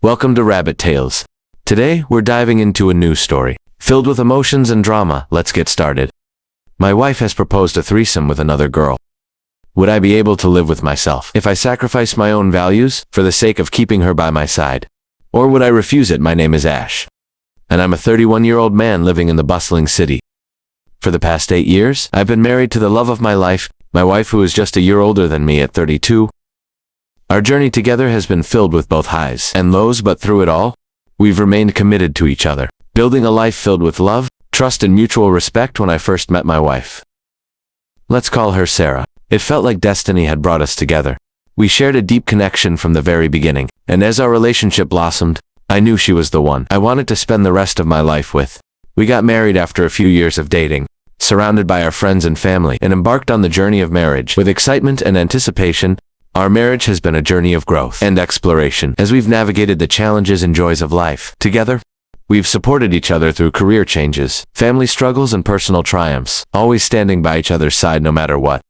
Welcome to Rabbit Tales. Today, we're diving into a new story. Filled with emotions and drama, let's get started. My wife has proposed a threesome with another girl. Would I be able to live with myself if I sacrificed my own values for the sake of keeping her by my side? Or would I refuse it? My name is Ash, and I'm a 31-year-old man living in the bustling city. For the past 8 years, I've been married to the love of my life, my wife who is just a year older than me at 32. Our journey together has been filled with both highs and lows, but through it all, we've remained committed to each other, building a life filled with love, trust, and mutual respect. When I first met my wife, let's call her Sarah, it felt like destiny had brought us together. We shared a deep connection from the very beginning, and as our relationship blossomed, I knew she was the one I wanted to spend the rest of my life with. We got married after a few years of dating, surrounded by our friends and family, and embarked on the journey of marriage with excitement and anticipation. Our marriage has been a journey of growth and exploration as we've navigated the challenges and joys of life. Together, we've supported each other through career changes, family struggles, and personal triumphs, always standing by each other's side no matter what.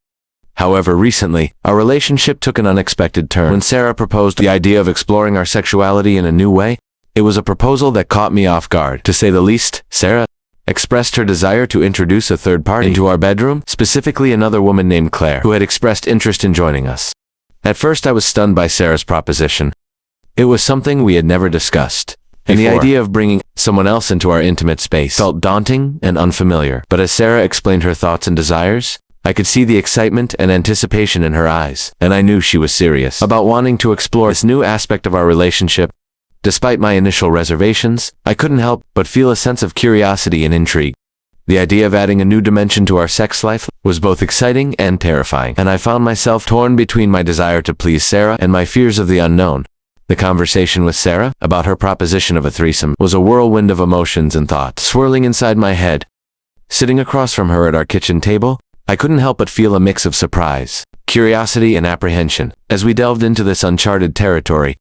However, recently, our relationship took an unexpected turn when Sarah proposed the idea of exploring our sexuality in a new way. It was a proposal that caught me off guard, to say the least. Sarah expressed her desire to introduce a third party into our bedroom, specifically another woman named Claire, who had expressed interest in joining us. At first, I was stunned by Sarah's proposition. It was something we had never discussed, and the idea of bringing someone else into our intimate space felt daunting and unfamiliar. But as Sarah explained her thoughts and desires, I could see the excitement and anticipation in her eyes, and I knew she was serious about wanting to explore this new aspect of our relationship. Despite my initial reservations, I couldn't help but feel a sense of curiosity and intrigue. The idea of adding a new dimension to our sex life was both exciting and terrifying, and I found myself torn between my desire to please Sarah and my fears of the unknown. The conversation with Sarah about her proposition of a threesome was a whirlwind of emotions and thoughts swirling inside my head. Sitting across from her at our kitchen table, I couldn't help but feel a mix of surprise, curiosity, and apprehension as we delved into this uncharted territory.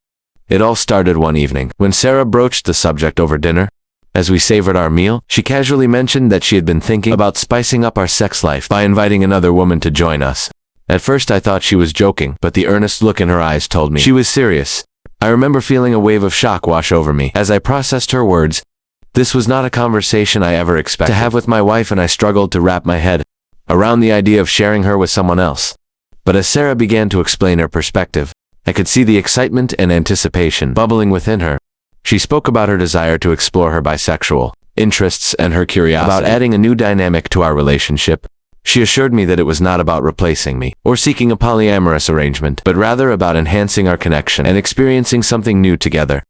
It all started one evening when Sarah broached the subject over dinner. As we savored our meal, she casually mentioned that she had been thinking about spicing up our sex life by inviting another woman to join us. At first I thought she was joking, but the earnest look in her eyes told me she was serious. I remember feeling a wave of shock wash over me as I processed her words. This was not a conversation I ever expected to have with my wife, and I struggled to wrap my head around the idea of sharing her with someone else. But as Sarah began to explain her perspective, I could see the excitement and anticipation bubbling within her. She spoke about her desire to explore her bisexual interests and her curiosity about adding a new dynamic to our relationship. She assured me that it was not about replacing me or seeking a polyamorous arrangement, but rather about enhancing our connection and experiencing something new together.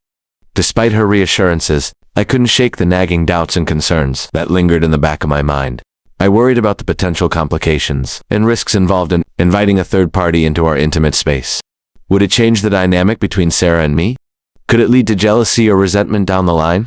Despite her reassurances, I couldn't shake the nagging doubts and concerns that lingered in the back of my mind. I worried about the potential complications and risks involved in inviting a third party into our intimate space. Would it change the dynamic between Sarah and me? Could it lead to jealousy or resentment down the line?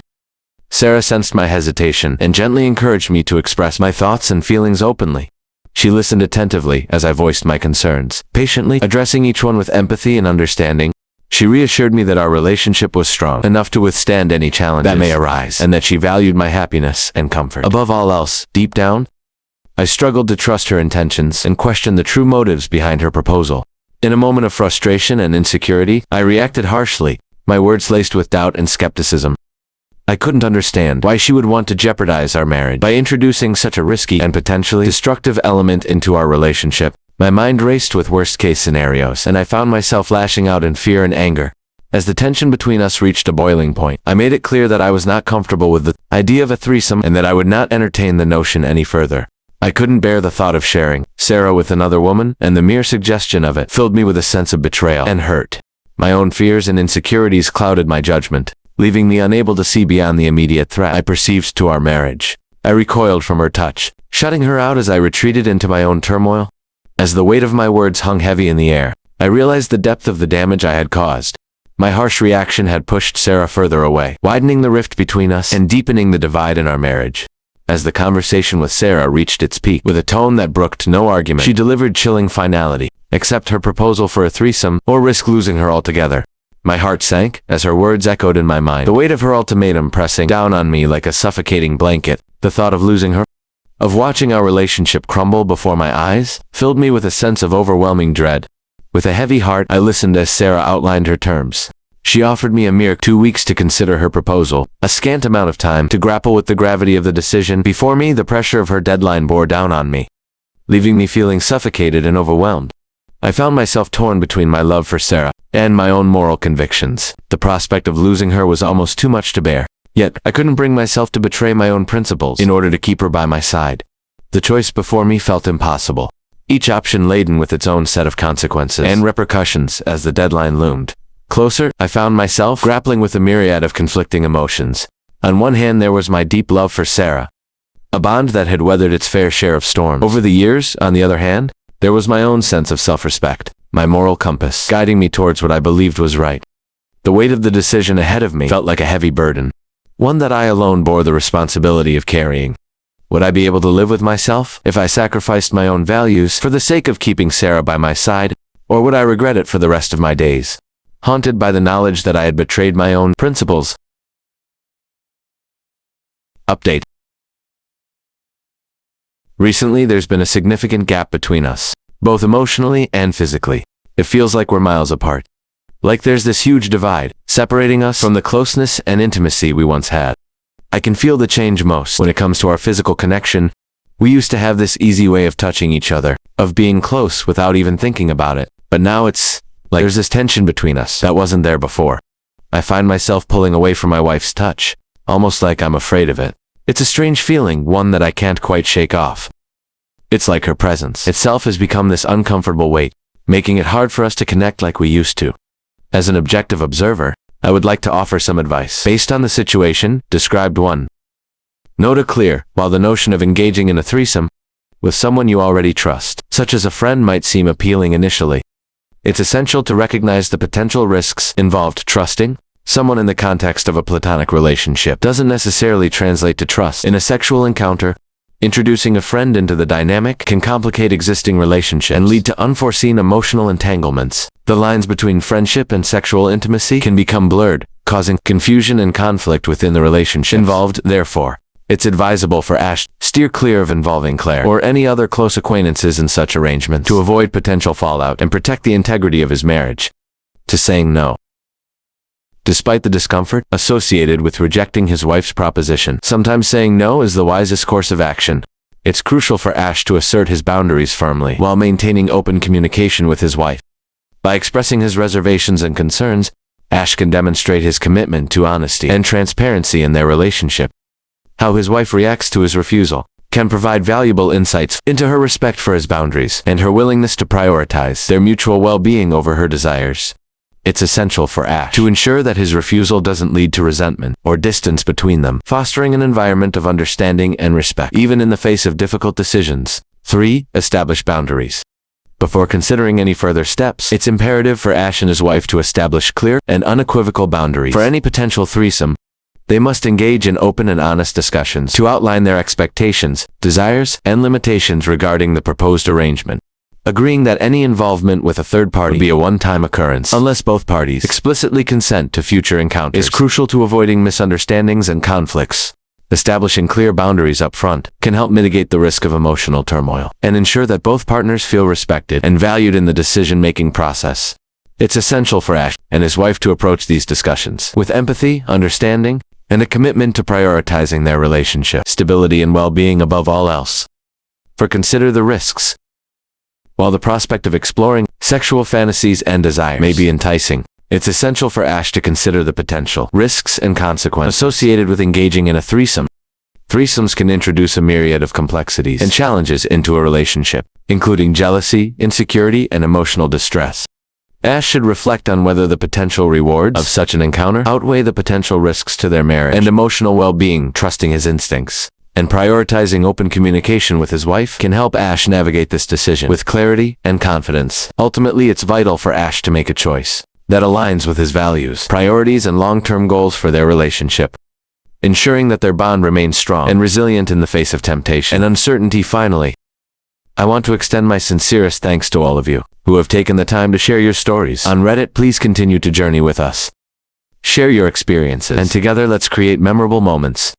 Sarah sensed my hesitation and gently encouraged me to express my thoughts and feelings openly. She listened attentively as I voiced my concerns, patiently addressing each one with empathy and understanding. She reassured me that our relationship was strong enough to withstand any challenges that may arise, and that she valued my happiness and comfort above all else. Deep down, I struggled to trust her intentions and question the true motives behind her proposal. In a moment of frustration and insecurity, I reacted harshly, my words laced with doubt and skepticism. I couldn't understand why she would want to jeopardize our marriage by introducing such a risky and potentially destructive element into our relationship. My mind raced with worst-case scenarios, and I found myself lashing out in fear and anger. As the tension between us reached a boiling point, I made it clear that I was not comfortable with the idea of a threesome and that I would not entertain the notion any further. I couldn't bear the thought of sharing Sarah with another woman, and the mere suggestion of it filled me with a sense of betrayal and hurt. My own fears and insecurities clouded my judgment, leaving me unable to see beyond the immediate threat I perceived to our marriage. I recoiled from her touch, shutting her out as I retreated into my own turmoil. As the weight of my words hung heavy in the air, I realized the depth of the damage I had caused. My harsh reaction had pushed Sarah further away, widening the rift between us and deepening the divide in our marriage. As the conversation with Sarah reached its peak, with a tone that brooked no argument, she delivered chilling finality: accept her proposal for a threesome, or risk losing her altogether. My heart sank as her words echoed in my mind, the weight of her ultimatum pressing down on me like a suffocating blanket. The thought of losing her, of watching our relationship crumble before my eyes, filled me with a sense of overwhelming dread. With a heavy heart, I listened as Sarah outlined her terms. She offered me a mere 2 weeks to consider her proposal, a scant amount of time to grapple with the gravity of the decision before me. The pressure of her deadline bore down on me, leaving me feeling suffocated and overwhelmed. I found myself torn between my love for Sarah and my own moral convictions. The prospect of losing her was almost too much to bear, yet I couldn't bring myself to betray my own principles in order to keep her by my side. The choice before me felt impossible, each option laden with its own set of consequences and repercussions. As the deadline loomed closer, I found myself grappling with a myriad of conflicting emotions. On one hand, there was my deep love for Sarah, a bond that had weathered its fair share of storms over the years. On the other hand, there was my own sense of self-respect, my moral compass, guiding me towards what I believed was right. The weight of the decision ahead of me felt like a heavy burden, one that I alone bore the responsibility of carrying. Would I be able to live with myself if I sacrificed my own values for the sake of keeping Sarah by my side, or would I regret it for the rest of my days, haunted by the knowledge that I had betrayed my own principles? Update. Recently, there's been a significant gap between us, both emotionally and physically. It feels like we're miles apart. Like there's this huge divide, separating us from the closeness and intimacy we once had. I can feel the change most when it comes to our physical connection. We used to have this easy way of touching each other, of being close without even thinking about it. But now it's like there's this tension between us that wasn't there before. I find myself pulling away from my wife's touch, almost like I'm afraid of it. It's a strange feeling, one that I can't quite shake off. It's like her presence itself has become this uncomfortable weight, making it hard for us to connect like we used to. As an objective observer, I would like to offer some advice based on the situation described. 1. Note a clear, while the notion of engaging in a threesome with someone you already trust, such as a friend, might seem appealing initially, it's essential to recognize the potential risks involved. Trusting someone in the context of a platonic relationship doesn't necessarily translate to trust in a sexual encounter. Introducing a friend into the dynamic can complicate existing relationships and lead to unforeseen emotional entanglements. The lines between friendship and sexual intimacy can become blurred, causing confusion and conflict within the relationship involved. Therefore, it's advisable for Ash to steer clear of involving Claire or any other close acquaintances in such arrangements to avoid potential fallout and protect the integrity of his marriage. To saying no. Despite the discomfort associated with rejecting his wife's proposition, sometimes saying no is the wisest course of action. It's crucial for Ash to assert his boundaries firmly while maintaining open communication with his wife. By expressing his reservations and concerns, Ash can demonstrate his commitment to honesty and transparency in their relationship. How his wife reacts to his refusal can provide valuable insights into her respect for his boundaries and her willingness to prioritize their mutual well-being over her desires. It's essential for Ash to ensure that his refusal doesn't lead to resentment or distance between them, fostering an environment of understanding and respect, even in the face of difficult decisions. 3. Establish boundaries. Before considering any further steps, it's imperative for Ash and his wife to establish clear and unequivocal boundaries. For any potential threesome, they must engage in open and honest discussions to outline their expectations, desires, and limitations regarding the proposed arrangement, agreeing that any involvement with a third party would be a one-time occurrence unless both parties explicitly consent to future encounters is crucial to avoiding misunderstandings and conflicts. Establishing clear boundaries up front can help mitigate the risk of emotional turmoil and ensure that both partners feel respected and valued in the decision-making process. It's essential for Ash and his wife to approach these discussions with empathy, understanding, and a commitment to prioritizing their relationship stability and well-being above all else. Consider the risks. While the prospect of exploring sexual fantasies and desires may be enticing, it's essential for Ash to consider the potential risks and consequences associated with engaging in a threesome. Threesomes can introduce a myriad of complexities and challenges into a relationship, including jealousy, insecurity, and emotional distress. Ash should reflect on whether the potential rewards of such an encounter outweigh the potential risks to their marriage and emotional well-being. Trusting his instincts and prioritizing open communication with his wife can help Ash navigate this decision with clarity and confidence. Ultimately, it's vital for Ash to make a choice that aligns with his values, priorities, and long-term goals for their relationship, ensuring that their bond remains strong and resilient in the face of temptation and uncertainty. Finally, I want to extend my sincerest thanks to all of you who have taken the time to share your stories on Reddit. Please continue to journey with us. Share your experiences, and together let's create memorable moments